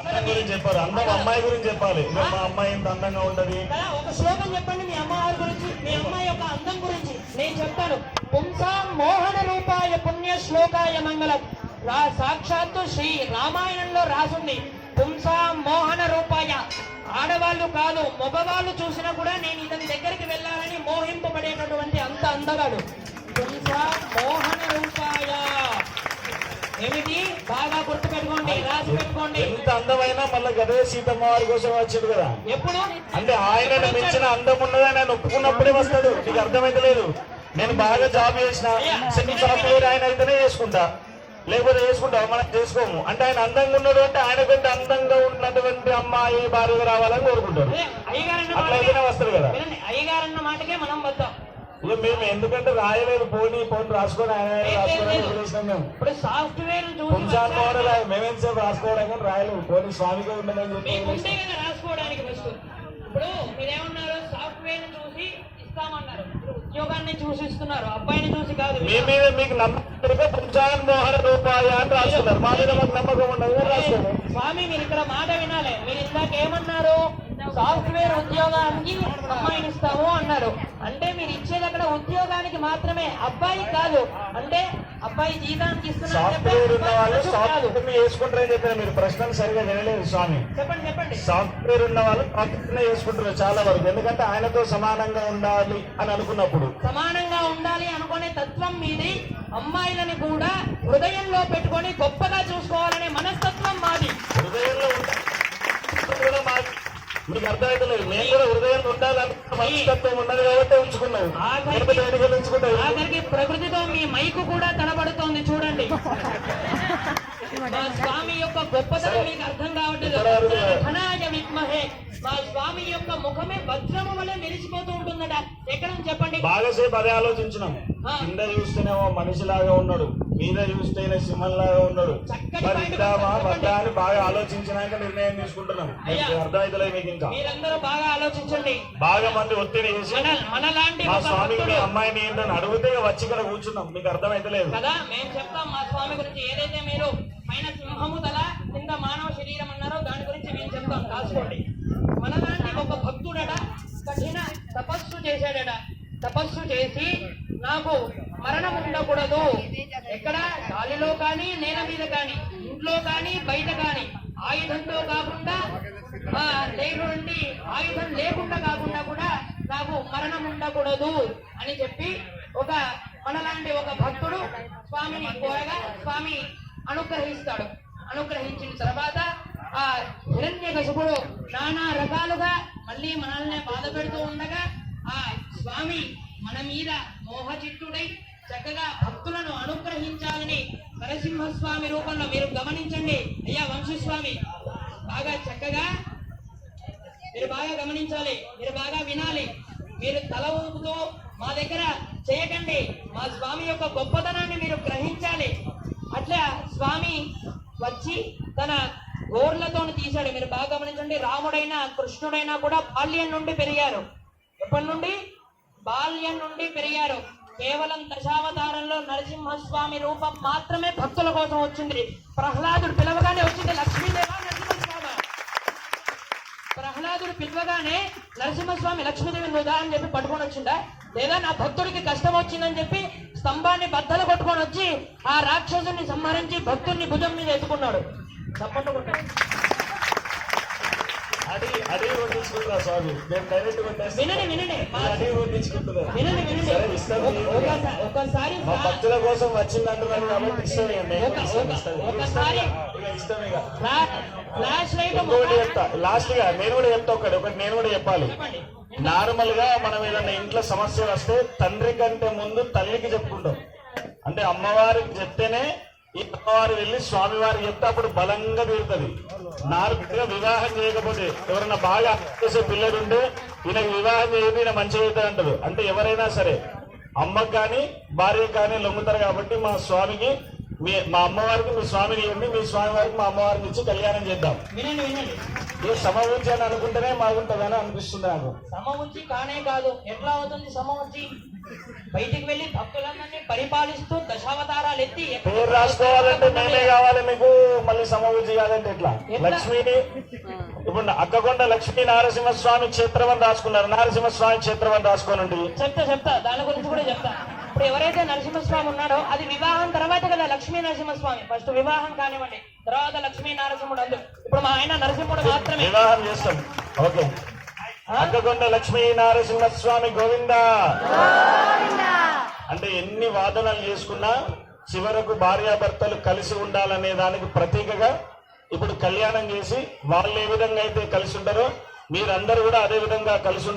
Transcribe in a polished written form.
గురించి చెప్పారు, అందం అమ్మాయి గురించి చెప్పాలి. మా అమ్మాయి ఇంత అందంగా ఉంటది. ఒక శ్లోకం చెప్పండి మీ అమ్మవారి గురించి, మీ అమ్మాయి యొక్క అందం గురించి. నేను చెప్తాను. పుంసాం మోహన రూపాయ పుణ్య శ్లోకాయ మంగళం. సాక్షాత్తు శ్రీ రామాయణంలో రాసుంది. పుంసాం మోహన రూపాయ. ఆడవాళ్ళు కాదు, మగవాళ్ళు చూసినా కూడా నేను ఇతని దగ్గరికి వెళ్ళాలని మోహింపబడేటటువంటి అంత అందగాడు. పుంసాం మోహన రూపాయ ఏమిటి? బాగా గుర్తు పెట్టుకోండి, రాసి పెట్టుకోండి. ఎంత అందమైనా మళ్ళీ గదే సీతమ్మ వారి కోసం వచ్చాడు కదా. ఎప్పుడు అంటే ఆయన మించిన అందం ఉన్నదని ఆయన ఒప్పుకున్నప్పుడే వస్తాడు. నీకు అర్థమైతే లేదు. నేను బాగా జాబ్ చేసిన సాఫ్ట్వేర్ ఆయన అయితేనే చేసుకుంటా, లేకపోతే చేసుకుంటావు, మనం చేసుకోము. అంటే ఆయన అందంగా ఉన్నాడు అంటే ఆయన కంటే అందంగా ఉన్నటువంటి అమ్మాయి భార్యగా రావాలని కోరుకుంటారు. అట్లయితేనే వస్తారు కదా. అయ్యగారన్న మాటకే మనం వద్దాం. ఇక మేము ఎందుకంటే రాయలేదు, పోనీ రాసుకొని ఆయన రాసుకొని మేము ఇప్పుడు సాఫ్ట్వేర్ మేమేం సేపు రాసుకోవడం కానీ రాయలేదు. పోనీ స్వామిగా ఉండదని చెప్పి రాసుకోవడానికి బెస్ట్. ఇప్పుడు మీరేమన్నారు? సాఫ్ట్వేర్ చూసి ఇస్తామన్నారు, ఉద్యోగాన్ని చూసి ఇస్తున్నారు, అబ్బాయిని చూసి కాదు. మీ మీద మీకు నమ్మకం పుంసాన్ మోహన రూపాయ అని రాస్తున్నారు, మా మీద మాకు నమ్మకం ఉండదు రాసుకోండి. స్వామి మీరు ఇక్కడ మాట వినాలి. మీరు ఇందాక ఏమన్నారు? సాఫ్ట్వేర్ ఉద్యోగానికి అమ్మాయిని ఇస్తాము అన్నారు. అంటే మీరు ఇచ్చేది అక్కడ ఉద్యోగానికి మాత్రమే, అబ్బాయి కాదు. అంటే అబ్బాయి జీతానికి ఇస్తున్నారు. సాఫ్ట్వేర్ ఉన్న వాళ్ళు సాఫ్ట్వేర్ చేసుకుంటారని చెప్పారు. మీరు ప్రశ్నలు సరిగా వినలేదు స్వామి. చెప్పండి చెప్పండి. సాఫ్ట్వేర్ ఉన్న వాళ్ళు సాఫ్ట్వేర్ చేసుకుంటారు చాలా వరకు. ఎందుకంటే ఆయనతో సమానంగా ఉండాలి అని అనుకున్నప్పుడు, సమానంగా ఉండాలి అనుకునే తత్వం మీది. అమ్మాయిలని కూడా హృదయంలో పెట్టుకొని గొప్పగా చూసుకోవాలనే మనస్తత్వం మాది. హృదయంలో కూడా మాది. మీకు అర్థమైతే లేదు. మేము కూడా హృదయంలో ఉండాలని మనస్తత్వం ఉన్నది కాబట్టి ఉంచుకున్నాం. ఆఖరికి ప్రకృతితో మీ మైకు కూడా తడబడుతోంది చూడండి. మా స్వామి యొక్క గొప్పతనం మీకు అర్థం కావట్లేదు. ఘనాయ విద్మహే. మా స్వామి యొక్క ముఖమే వజ్రము వలె మెరిసిపోతూ ఉంటుందట. ఎక్కడ చెప్పండి. బాగాసేపు అదే ఆలోచించినాం. కింద చూస్తేనేమో మనిషిలాగా ఉన్నాడు, మీద చూస్తేనే సింహంలాగా ఉన్నాడు. అని బాగా ఆలోచించినాక నిర్ణయం తీసుకుంటున్నాం. అర్థమైతే మీకు ఇంకా మీరందరూ బాగా ఆలోచించండి. బాగా మంది ఒత్తిడి చేసి మనలాంటి మా స్వామికి అమ్మాయిని ఏంటని అడిగితే వచ్చి ఇక్కడ కూర్చున్నాం. మీకు అర్థమైతే లేదు కదా. మేము చెప్తాం మా స్వామి గురించి. ఏదైతే మీరు పైన సింహము తల కింద మానవ శరీరం అన్నారో దాని గురించి మేము చెప్తాం, కాసుకోండి. మనలాంటి ఒక భక్తుడట కఠిన తపస్సు చేశాడట. తపస్సు చేసి నాకు మరణం ఉండకూడదు, ఎక్కడ గాలిలో కానీ నేల మీద కానీ ఇంట్లో కానీ బయట కానీ ఆయుధంతో కాకుండా లేకుండి ఆయుధం లేకుండా కాకుండా కూడా నాకు మరణం ఉండకూడదు అని చెప్పి ఒక మనలాంటి ఒక భక్తుడు స్వామిని కోరగా స్వామి అనుగ్రహిస్తాడు. అనుగ్రహించిన తర్వాత ఆ హిరణ్యకశిపుడు నానా రకాలుగా మళ్ళీ మనల్ని బాధ పెడుతూ ఉండగా ఆ స్వామి మన మీద మోహచిత్తుడై చక్కగా భక్తులను అనుగ్రహించాలని నరసింహస్వామి రూపంలో మీరు గమనించండి. అయ్యా వంశస్వామి బాగా చక్కగా మీరు బాగా గమనించాలి, మీరు బాగా వినాలి. మీరు తల ఊపుతూ మా దగ్గర చేయకండి. మా స్వామి యొక్క గొప్పతనాన్ని మీరు గ్రహించాలి. అట్లా స్వామి వచ్చి తన గోర్లతో తీశాడు. మీరు బాగా గమనించండి. రాముడైనా కృష్ణుడైనా కూడా బాల్యం నుండి పెరిగారు. ఎప్పటి నుండి? బాల్యం నుండి పెరిగారు. కేవలం దశావతారంలో నరసింహస్వామి రూపం మాత్రమే భక్తుల కోసం వచ్చింది. ప్రహ్లాదుడు పిలవగానే వచ్చింది లక్ష్మీదేవ నరసింహస్వామి. ప్రహ్లాదుడు పిలవగానే నరసింహస్వామి లక్ష్మీదేవి నుదా అని చెప్పి పట్టుకొని వచ్చిందా? లేదా నా భక్తుడికి కష్టం వచ్చిందని చెప్పి స్తంభాన్ని బద్దలు కొట్టుకొని వచ్చి ఆ రాక్షసుని సంహరించి భక్తుడిని భుజం మీద ఎత్తుకున్నాడు. తప్పకుండా ఒకసారి భక్తుల కోసం వచ్చిందంటున్నారు కాబట్టి లాస్ట్ గా నేను కూడా చెప్తా. ఒకటి నేను కూడా చెప్పాలి. నార్మల్ గా మనం ఏదైనా ఇంట్లో సమస్యలు వస్తే తండ్రి కంటే ముందు తల్లికి చెప్పుకుంటాం. అంటే అమ్మవారికి చెప్తేనే ఈ అమ్మవారు వెళ్ళి స్వామివారికి చెప్తే అప్పుడు బలంగా తీరుతుంది. నార్మల్గా వివాహం చేయకపోతే ఎవరైనా బాగా చేసే పిల్లలుంటే ఈయనకి వివాహం చేయదు, ఈయన మంచిగా అవుతుంది అంటారు. అంటే ఎవరైనా సరే అమ్మకు కానీ భార్యకు కానీ లొంగుతారు. కాబట్టి మా స్వామికి మా అమ్మవారికి మీ స్వామిని ఇవ్వండి, మీ స్వామి వారికి మా అమ్మవారికి ఇచ్చి కళ్యాణం చేద్దాం. ఏ సమవుంచి అని అనుకుంటేనే బాగుంటుందని అనిపిస్తుంది నాకు. సమవుంచి కానే కాదు. ఎట్లా అవుతుంది సమవుంచి? బయటికి వెళ్ళి భక్తులందరినీ పరిపాలిస్తూ దశావతారాలు ఎత్తి పేరు రాసుకోవాలంటే మేమే కావాలి మీకు, మళ్ళీ సమబుద్ధి కాదంటే ఎట్లా? ఎట్లా? లక్ష్మిని ఇప్పుడు అక్కకొండ లక్ష్మీ నరసింహస్వామి క్షేత్రం అని రాసుకున్నారు, నరసింహస్వామి క్షేత్రం అని రాసుకోనండి. చెప్తా దాని గురించి కూడా చెప్తా. ఇప్పుడు ఎవరైతే నరసింహస్వామి ఉన్నాడో అది వివాహం తర్వాత కదా లక్ష్మీ నరసింహస్వామి. ఫస్ట్ వివాహం కానివ్వండి, తర్వాత లక్ష్మీ నరసింహుడు అందు. ఇప్పుడు మా ఆయన నరసింహుడు మాత్రమే. వివాహం చేస్తాం. ఓకే. అక్కకొండ లక్ష్మీ నరసింహస్వామి గోవింద. అంటే ఎన్ని వాదనలు చేసుకున్నా చివరకు భార్యాభర్తలు కలిసి ఉండాలనే దానికి ప్రతీకగా ఇప్పుడు కళ్యాణం చేసి వాళ్ళు ఏ విధంగా అయితే కలిసి ఉంటారో మీరందరూ కూడా అదే విధంగా కలిసి